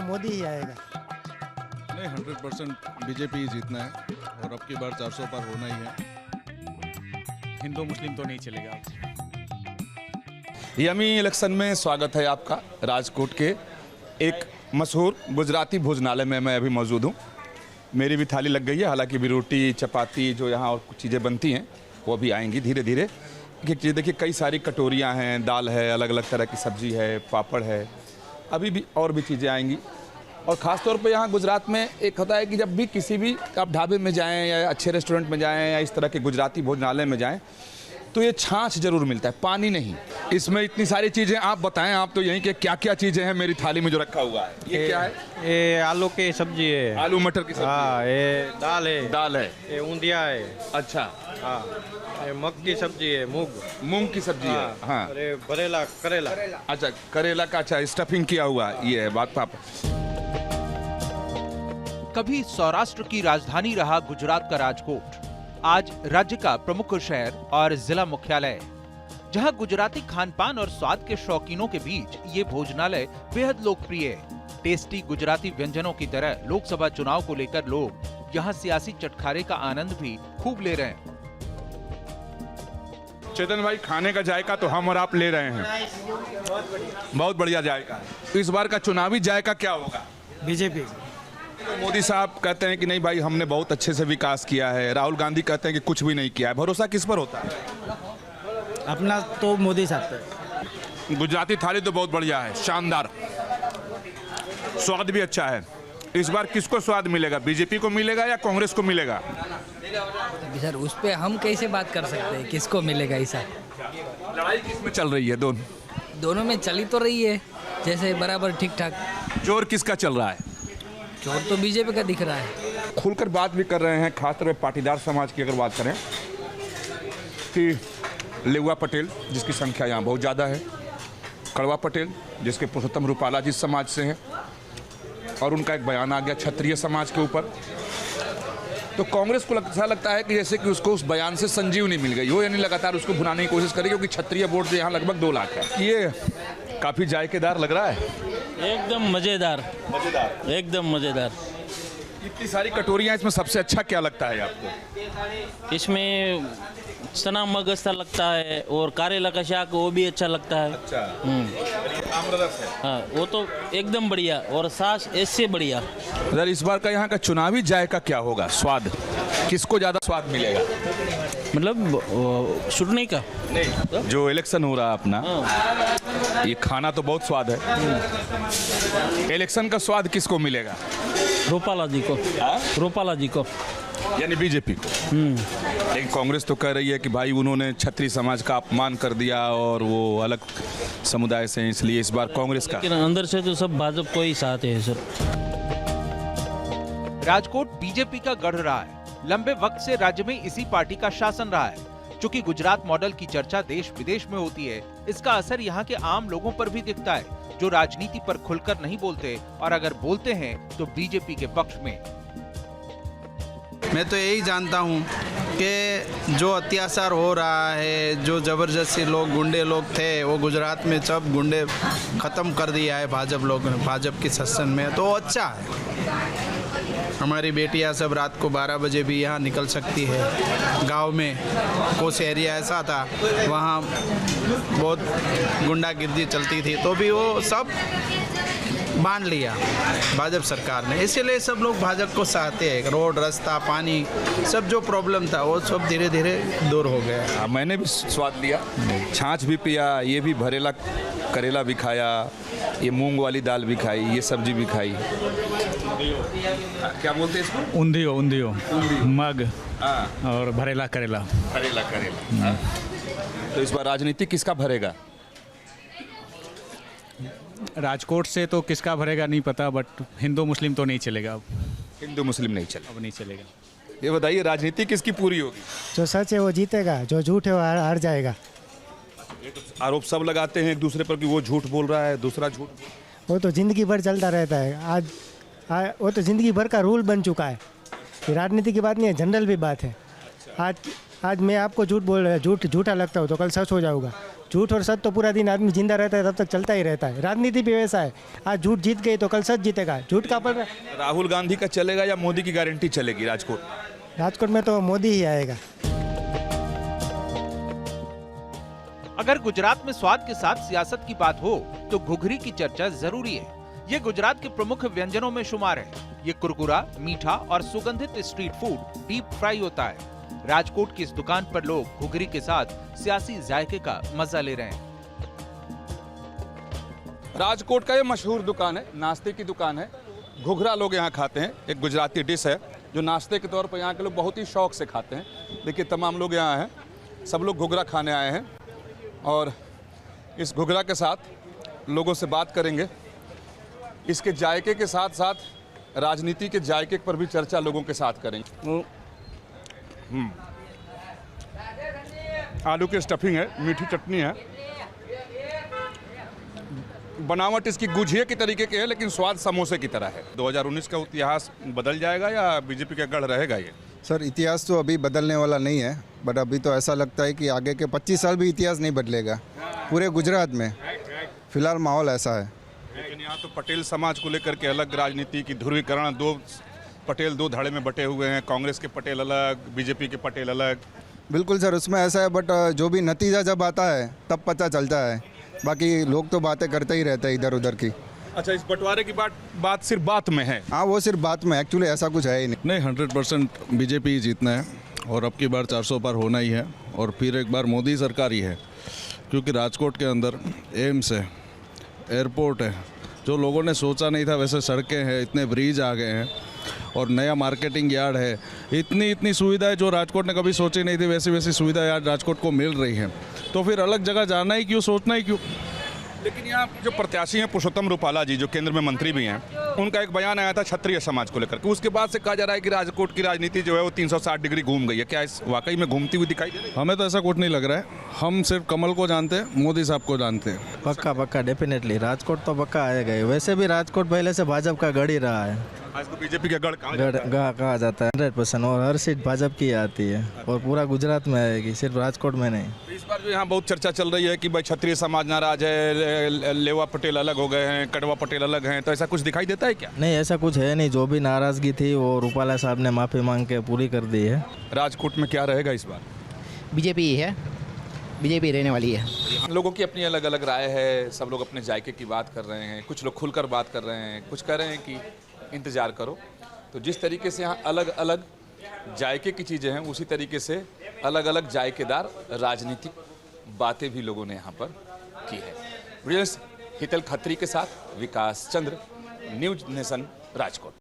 मोदी ही आएगा। नहीं, 100% बीजेपी ही जीतना है और अब की बार 400 पार होना ही है। हिंदू मुस्लिम तो नहीं चलेगा। यमी इलेक्शन में स्वागत है आपका। राजकोट के एक मशहूर गुजराती भोजनालय में मैं अभी मौजूद हूँ। मेरी भी थाली लग गई है, हालांकि भी रोटी चपाती जो यहाँ और कुछ चीज़ें बनती हैं वो भी आएंगी धीरे धीरे। देखिए कई सारी कटोरियाँ हैं, दाल है, अलग अलग तरह की सब्जी है, पापड़ है, अभी भी और भी चीज़ें आएंगी। और ख़ास तौर पे यहाँ गुजरात में एक होता है कि जब भी किसी भी आप ढाबे में जाएं या अच्छे रेस्टोरेंट में जाएं या इस तरह के गुजराती भोजनालय में जाएं तो ये छाछ जरूर मिलता है, पानी नहीं। इसमें इतनी सारी चीज़ें आप बताएं, आप तो यहीं के क्या क्या चीज़ें हैं मेरी थाली में जो रखा हुआ है? ये क्या है? ये आलू की सब्जी है। आलू मटर की सब्जी? हाँ, ये दाल है। दाल है। ये ऊंधिया है। अच्छा। हाँ, ये मग की सब्जी है, मूंग की सब्जी है। हाँ। अरे भरेला करेला। अच्छा, करेला का अच्छा स्टफिंग किया हुआ ये है बात पाप। कभी सौराष्ट्र की राजधानी रहा गुजरात का राजकोट, आज राज्य का प्रमुख शहर और जिला मुख्यालय, जहां गुजराती खानपान और स्वाद के शौकीनों के बीच ये भोजनालय बेहद लोकप्रिय है। टेस्टी गुजराती व्यंजनों की तरह लोकसभा चुनाव को लेकर लोग यहाँ सियासी चटखारे का आनंद भी खूब ले रहे हैं। चेतन भाई, खाने का जायका तो हम और आप ले रहे हैं, बहुत बढ़िया जायका। इस बार का चुनावी जायका क्या होगा? बीजेपी। मोदी साहब कहते हैं कि नहीं भाई हमने बहुत अच्छे से विकास किया है, राहुल गांधी कहते हैं कि कुछ भी नहीं किया है। भरोसा किस पर होता है? अपना तो मोदी साहब पे। गुजराती थाली तो बहुत बढ़िया है, शानदार, स्वाद भी अच्छा है। इस बार किसको स्वाद मिलेगा? बीजेपी को मिलेगा या कांग्रेस को मिलेगा? अभी सर उस पे हम कैसे बात कर सकते हैं किसको मिलेगा ऐसा? लड़ाई किसमें चल रही है? दोनों में चली तो रही है जैसे बराबर ठीक ठाक। जोर किसका चल रहा है? चोर तो बीजेपी का दिख रहा है। खुलकर बात भी कर रहे हैं, खासतौर पर पाटीदार समाज की अगर बात करें कि लेउआ पटेल जिसकी संख्या यहाँ बहुत ज़्यादा है, कड़वा पटेल जिसके पुरुषोत्तम रूपाला जिस समाज से हैं, और उनका एक बयान आ गया क्षत्रिय समाज के ऊपर। तो कांग्रेस को ऐसा लगता है कि जैसे कि उसको उस बयान से संजीवनी मिल गई हो, यानी लगातार उसको भुनाने की कोशिश करेगी, क्योंकि क्षत्रिय वोट जो यहाँ लगभग 2 लाख है। ये काफ़ी जायकेदार लग रहा है। एकदम मज़ेदार, एकदम मज़ेदार। इतनी सारी कटोरियाँ, इसमें सबसे अच्छा क्या लगता है आपको? इसमें चना मग अच्छा लगता है और करेला का शाक वो भी अच्छा लगता है। अच्छा। हाँ, वो तो एकदम बढ़िया, और सास ऐसे बढ़िया। सर, इस बार का यहाँ का चुनावी जायका क्या होगा? स्वाद किसको ज़्यादा स्वाद मिलेगा? मतलब छुटने का नहीं, जो इलेक्शन हो रहा है अपना, ये खाना तो बहुत स्वाद है, इलेक्शन का स्वाद किसको मिलेगा? रूपाला जी को। रूपाला जी को, यानी बीजेपी को। लेकिन कांग्रेस तो कह रही है कि भाई उन्होंने क्षत्रिय समाज का अपमान कर दिया और वो अलग समुदाय से, इसलिए इस बार कांग्रेस का। लेकिन अंदर से तो सब भाजपा को ही साथ है सर। राजकोट बीजेपी का गढ़ रहा है। लंबे वक्त से राज्य में इसी पार्टी का शासन रहा है। चूंकि गुजरात मॉडल की चर्चा देश विदेश में होती है, इसका असर यहाँ के आम लोगों पर भी दिखता है, जो राजनीति पर खुलकर नहीं बोलते और अगर बोलते हैं तो बीजेपी के पक्ष में। मैं तो यही जानता हूँ कि जो अत्याचार हो रहा है, जो ज़बरदस्ती लोग, गुंडे लोग थे, वो गुजरात में सब गुंडे ख़त्म कर दिया है भाजपा लोगों ने, भाजपा की शासन में। तो अच्छा है, हमारी बेटियां सब रात को 12 बजे भी यहाँ निकल सकती है। गांव में कुछ एरिया ऐसा था वहाँ बहुत गुंडागिर्दी चलती थी, तो भी वो सब बांध लिया भाजपा सरकार ने। इसीलिए सब लोग भाजपा को चाहते हैं। रोड, रास्ता, पानी, सब जो प्रॉब्लम था वो सब धीरे धीरे दूर हो गया। मैंने भी स्वाद लिया, छाछ भी पिया, ये भी भरेला करेला भी खाया, ये मूंग वाली दाल भी खाई, ये सब्जी भी खाई। क्या बोलते हैं इसको? ऊंधियो मग और भरेला करेला। करेला। तो इस बार राजनीति किसका भरेगा? राजकोट से तो किसका भरेगा नहीं पता, बट हिंदू मुस्लिम तो नहीं चलेगा। अब हिंदू मुस्लिम नहीं चलेगा। अब नहीं चलेगा। ये बताइए राजनीति किसकी पूरी होगी? जो सच है वो जीतेगा, जो झूठ है वो हार जाएगा। आरोप सब लगाते हैं एक दूसरे पर कि वो झूठ बोल रहा है, दूसरा झूठ। वो तो जिंदगी भर चलता रहता है। वो तो जिंदगी भर का रूल बन चुका है। ये राजनीति की बात नहीं है, जनरल भी बात है। आज मैं आपको झूठ बोल रहा, झूठा लगता हूँ तो कल सच हो जाऊंगा। झूठ और सच तो पूरा दिन आदमी जिंदा रहता है तब तक चलता ही रहता है। राजनीति भी वैसा है, आज झूठ जीत गई तो कल सच जीतेगा। झूठ का पर राहुल गांधी का चलेगा या मोदी की गारंटी चलेगी राजकोट? राजकोट में तो मोदी ही आएगा। अगर गुजरात में स्वाद के साथ सियासत की बात हो तो घुघरी की चर्चा जरूरी है। ये गुजरात के प्रमुख व्यंजनों में शुमार है। ये कुरकुरा, मीठा और सुगंधित स्ट्रीट फूड डीप फ्राई होता है। राजकोट की इस दुकान पर लोग घुघरी के साथ सियासी जायके का मजा ले रहे हैं। राजकोट का ये मशहूर दुकान है, नाश्ते की दुकान है। घुघरा लोग यहाँ खाते हैं, एक गुजराती डिश है जो नाश्ते के तौर पर यहाँ के लोग बहुत ही शौक से खाते हैं। देखिए तमाम लोग यहाँ हैं, सब लोग घुघरा खाने आए हैं और इस घुघरा के साथ लोगों से बात करेंगे। इसके जायके के साथ साथ राजनीति के जायके पर भी चर्चा लोगों के साथ करेंगे। आलू की स्टफिंग है, मीठी चटनी है, बनावट इसकी गुझिया की तरीके की है लेकिन स्वाद समोसे की तरह है। 2019 का इतिहास बदल जाएगा या बीजेपी का गढ़ रहेगा ये? सर इतिहास तो अभी बदलने वाला नहीं है, बट अभी तो ऐसा लगता है कि आगे के 25 साल भी इतिहास नहीं बदलेगा पूरे गुजरात में। फिलहाल माहौल ऐसा है। लेकिन यहाँ तो पटेल समाज को लेकर के अलग राजनीति की ध्रुवीकरण, पटेल दो धड़े में बटे हुए हैं, कांग्रेस के पटेल अलग, बीजेपी के पटेल अलग। बिल्कुल सर, उसमें ऐसा है, बट जो भी नतीजा जब आता है तब पता चलता है। बाकी लोग तो बातें करते ही रहते हैं इधर उधर की। अच्छा, इस बंटवारे की बात सिर्फ बात में है? हाँ, वो सिर्फ बात में, एक्चुअली ऐसा कुछ है ही नहीं। 100% बीजेपी ही जीतना है और अब की बार 400 पार होना ही है और फिर एक बार मोदी सरकार ही है, क्योंकि राजकोट के अंदर एम्स है, एयरपोर्ट है, जो लोगों ने सोचा नहीं था वैसे सड़कें हैं, इतने ब्रिज आ गए हैं और नया मार्केटिंग यार्ड है। इतनी सुविधाएं जो राजकोट ने कभी सोची नहीं थी वैसी वैसी सुविधाएं आज राजकोट को मिल रही हैं, तो फिर अलग जगह जाना ही क्यों, सोचना ही क्यों। लेकिन यहाँ जो प्रत्याशी हैं पुरुषोत्तम रूपाला जी, जो केंद्र में मंत्री भी हैं, उनका एक बयान आया था क्षत्रिय समाज को लेकर के। उसके बाद से कहा जा रहा है कि राजकोट की राजनीति जो है वो 360 डिग्री घूम गई है। क्या इस वाकई में घूमती हुई दिखाई दे रही है? हमें तो ऐसा कुछ नहीं लग रहा है। हम सिर्फ कमल को जानते हैं, मोदी साहब को जानते हैं। पक्का डेफिनेटली राजकोट तो पक्का आएगा ही। वैसे भी राजकोट पहले से भाजपा का गढ़ ही रहा है। आज तो बीजेपी का गढ़ कहा जाता है 100%, और हर सीट भाजपा की आती है और पूरा गुजरात में आएगी, सिर्फ राजकोट में नहीं। तो इस बार जो यहाँ बहुत चर्चा चल रही है कि भाई क्षत्रिय समाज नाराज है, लेवा पटेल अलग हो गए हैं, कड़वा पटेल अलग हैं, तो ऐसा कुछ दिखाई देता है क्या? नहीं, ऐसा कुछ है नहीं। जो भी नाराजगी थी वो रूपाला साहब ने माफ़ी मांग के पूरी कर दी है। राजकोट में क्या रहेगा इस बार? बीजेपी ही है, बीजेपी रहने वाली है। लोगों की अपनी अलग अलग राय है, सब लोग अपने जायके की बात कर रहे हैं, कुछ लोग खुलकर बात कर रहे हैं, कुछ कह रहे हैं कि इंतज़ार करो। तो जिस तरीके से यहाँ अलग अलग जायके की चीज़ें हैं, उसी तरीके से अलग अलग जायकेदार राजनीतिक बातें भी लोगों ने यहाँ पर की है। वीडियो हितल खत्री के साथ विकास चंद्र, न्यूज नेशन, राजकोट।